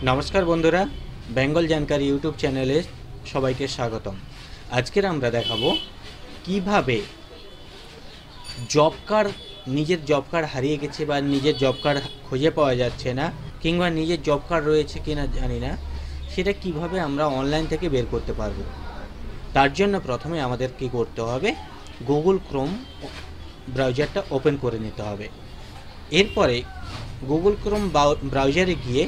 নমস্কার বন্ধুরা, বেঙ্গল জানকারি ইউটিউব চ্যানেলে সবাইকে স্বাগতম। আজকের আমরা দেখাবো কিভাবে নিজের জব কার্ড হারিয়ে গেছে বা নিজের জব কার্ড খুঁজে পাওয়া যাচ্ছে না, কিংবা নিজের জব কার্ড রয়েছে কিনা জানি না, সেটা কিভাবে আমরা অনলাইন থেকে বের করতে পারবো। তার জন্য প্রথমে আমাদের কি করতে হবে, গুগল ক্রোম ব্রাউজারটা ওপেন করে নিতে হবে। এরপরে গুগল ক্রোম ব্রাউজারে গিয়ে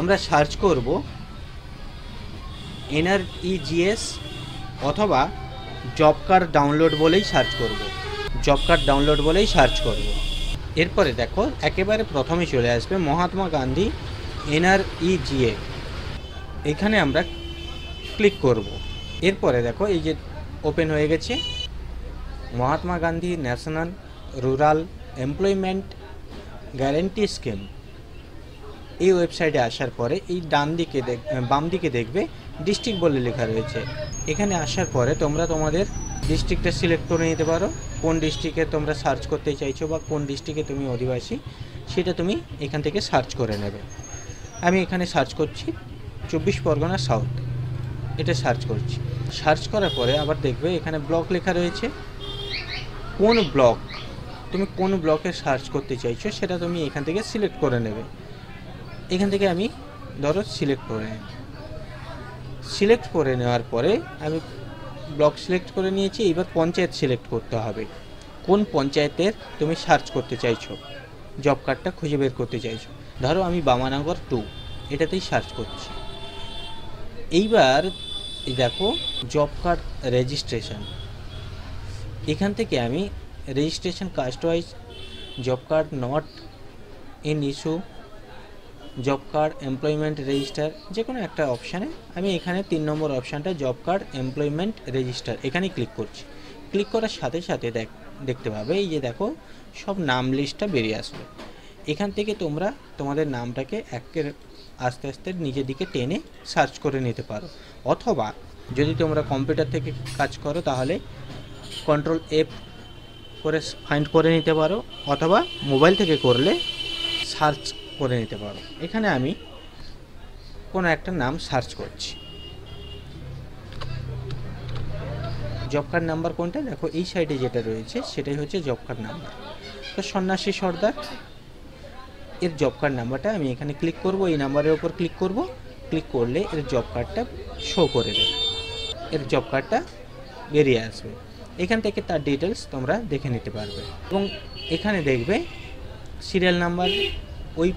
আমরা সার্চ করব NREGS অথবা জব কার্ড ডাউনলোড বলেই সার্চ করব। এরপরে দেখো একেবারে প্রথমে চলে আসবে মহাত্মা গান্ধী NREGA, এখানে আমরা ক্লিক করব। এরপরে দেখো এই যে ওপেন হয়ে গেছে Mahatma Gandhi national rural employment guarantee scheme. এই ওয়েবসাইটে আসার পরে এই বাম দিকে দেখবে ডিস্ট্রিক্ট বলে লেখা রয়েছে। এখানে আসার পরে তোমরা তোমাদের ডিস্ট্রিক্টটা সিলেক্ট করে নিতে পারো, কোন ডিস্ট্রিক্টে তোমরা সার্চ করতে চাইছো বা কোন ডিস্ট্রিক্টে তুমি অধিবাসী সেটা তুমি এখান থেকে সার্চ করে নেবে। আমি এখানে সার্চ করছি 24 পরগনা সাউথ, এটা সার্চ করছি। সার্চ করার পরে আবার দেখবে এখানে ব্লক লেখা রয়েছে, তুমি কোন ব্লকে সার্চ করতে চাইছো সেটা তুমি এখান থেকে সিলেক্ট করে নেবে। এখান থেকে আমি ধরো সিলেক্ট করে নেওয়ার পরে আমি ব্লক সিলেক্ট করে নিয়েছি। এবার পঞ্চায়েত সিলেক্ট করতে হবে, কোন পঞ্চায়েতের তুমি সার্চ করতে চাইছো, জব কার্ডটা খুঁজে বের করতে চাইছো। ধরো আমি বামানগর 2 এটাতেই সার্চ করছি। এইবার দেখো জব কার্ড রেজিস্ট্রেশন, এখান থেকে আমি registration caste wise, job card not in issue, job card employment register, যে কোনো একটা অপশানে আমি এখানে 3 নম্বর অপশানটা জব কার্ড এমপ্লয়মেন্ট রেজিস্টার এখানে ক্লিক করছি। ক্লিক করার সাথে সাথে দেখতে পাবে এই যে দেখো সব নাম লিস্টটা বেরিয়ে আসবে। এখান থেকে তোমরা তোমাদের নামটাকে আস্তে আস্তে নিজের দিকে টেনে সার্চ করে নিতে পারো, অথবা যদি তোমরা কম্পিউটার থেকে কাজ করো তাহলে কন্ট্রোল F করে ফাইন্ড করে নিতে পারো, অথবা মোবাইল থেকে করলে সার্চ করে নিতে পারো। এখানে আমি কোনো একটা নাম সার্চ করছি। জব কার্ড নাম্বার কোনটা, দেখো এই সাইডে যেটা রয়েছে সেটাই হচ্ছে জব কার্ড নাম্বার। তো সন্ন্যাসী সর্দার এর জব কার্ড নাম্বারটা আমি এখানে ক্লিক করব, এই নাম্বারের উপর ক্লিক করব। ক্লিক করলে এর জব কার্ডটা শো করে দেবে, এর জব কার্ডটা বেরিয়ে আসবে। এখান থেকে তার ডিটেলস তোমরা দেখে নিতে পারবে এবং এখানে দেখবে সিরিয়াল নাম্বার, ওই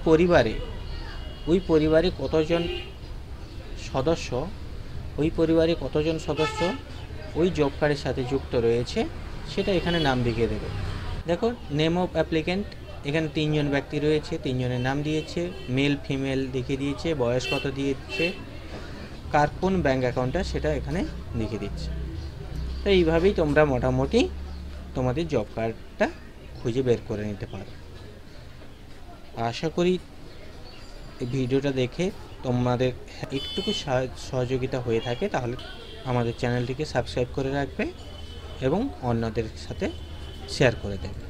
পরিবারে কতজন সদস্য ওই জব কার্ডের সাথে যুক্ত রয়েছে সেটা এখানে নাম দেখিয়ে দেবে। দেখো নেম অফ অ্যাপ্লিক্যান্ট, এখানে 3 জন ব্যক্তি রয়েছে, 3 জনের নাম দিয়েছে, মেল ফিমেল দেখিয়ে দিয়েছে, বয়স কত দিয়েছে, কার কোন ব্যাঙ্ক অ্যাকাউন্টটা সেটা এখানে দেখিয়ে দিচ্ছে। তো এইভাবেই তোমরা মোটামুটি তোমাদের জব কার্ডটা খুঁজে বের করে নিতে পারো। আশা করি এই ভিডিওটা দেখে তোমাদের একটুকু সহযোগিতা হয়ে থাকে, তাহলে আমাদের চ্যানেলটিকে সাবস্ক্রাইব করে রাখবে এবং অন্যদের সাথে শেয়ার করে দেবে।